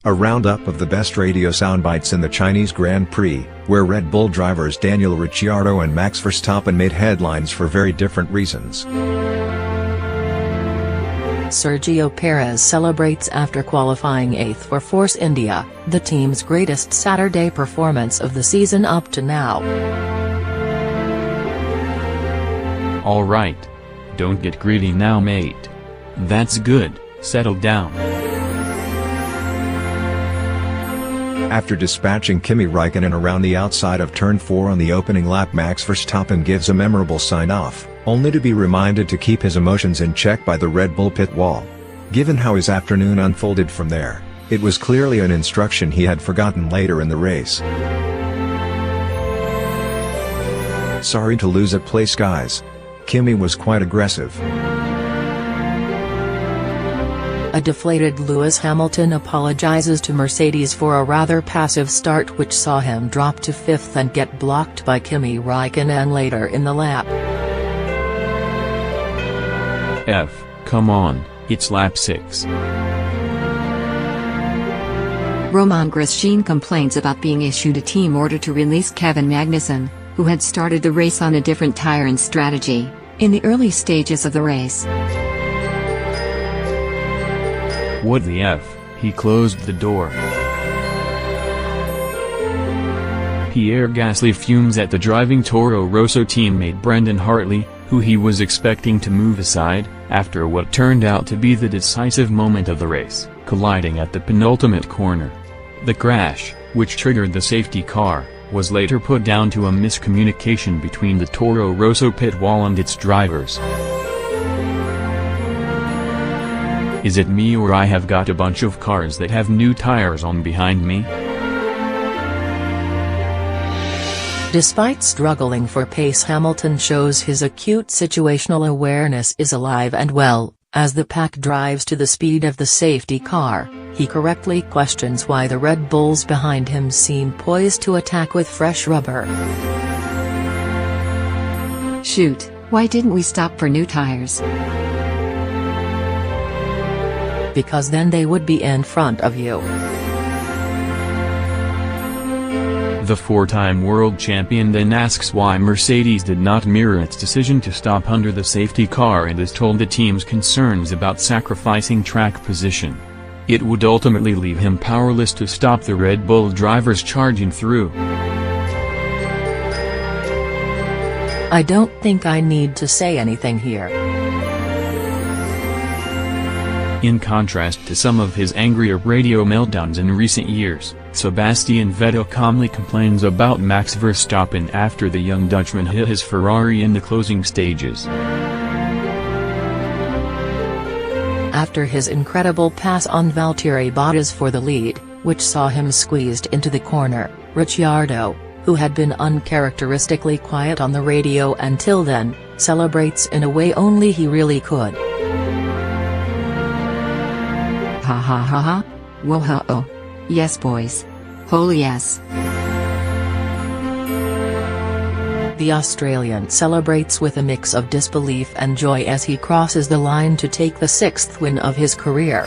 A roundup of the best radio soundbites in the Chinese Grand Prix, where Red Bull drivers Daniel Ricciardo and Max Verstappen made headlines for very different reasons. Sergio Perez celebrates after qualifying 8th for Force India, the team's greatest Saturday performance of the season up to now. Alright. Don't get greedy now, mate. That's good, settle down. After dispatching Kimi Räikkönen around the outside of Turn 4 on the opening lap, Max Verstappen gives a memorable sign-off, only to be reminded to keep his emotions in check by the Red Bull pit wall. Given how his afternoon unfolded from there, it was clearly an instruction he had forgotten later in the race. Sorry to lose a place, guys. Kimi was quite aggressive. A deflated Lewis Hamilton apologizes to Mercedes for a rather passive start which saw him drop to 5th and get blocked by Kimi Räikkönen later in the lap. Come on, it's lap 6. Romain Grosjean complains about being issued a team order to release Kevin Magnussen, who had started the race on a different tire and strategy, in the early stages of the race. What the F, he closed the door. Pierre Gasly fumes at the driving Toro Rosso teammate Brendan Hartley, who he was expecting to move aside, after what turned out to be the decisive moment of the race, colliding at the penultimate corner. The crash, which triggered the safety car, was later put down to a miscommunication between the Toro Rosso pit wall and its drivers. Is it me, or I have got a bunch of cars that have new tires on behind me? Despite struggling for pace, Hamilton shows his acute situational awareness is alive and well. As the pack drives to the speed of the safety car, he correctly questions why the Red Bulls behind him seem poised to attack with fresh rubber. Shoot, why didn't we stop for new tires? Because then they would be in front of you. The four-time world champion then asks why Mercedes did not mirror its decision to stop under the safety car and is told the team's concerns about sacrificing track position. It would ultimately leave him powerless to stop the Red Bull drivers charging through. I don't think I need to say anything here. In contrast to some of his angrier radio meltdowns in recent years, Sebastian Vettel calmly complains about Max Verstappen after the young Dutchman hit his Ferrari in the closing stages. After his incredible pass on Valtteri Bottas for the lead, which saw him squeezed into the corner, Ricciardo, who had been uncharacteristically quiet on the radio until then, celebrates in a way only he really could. Ha ha ha ha. Whoa ho oh. Yes boys. Holy yes. The Australian celebrates with a mix of disbelief and joy as he crosses the line to take the 6th win of his career.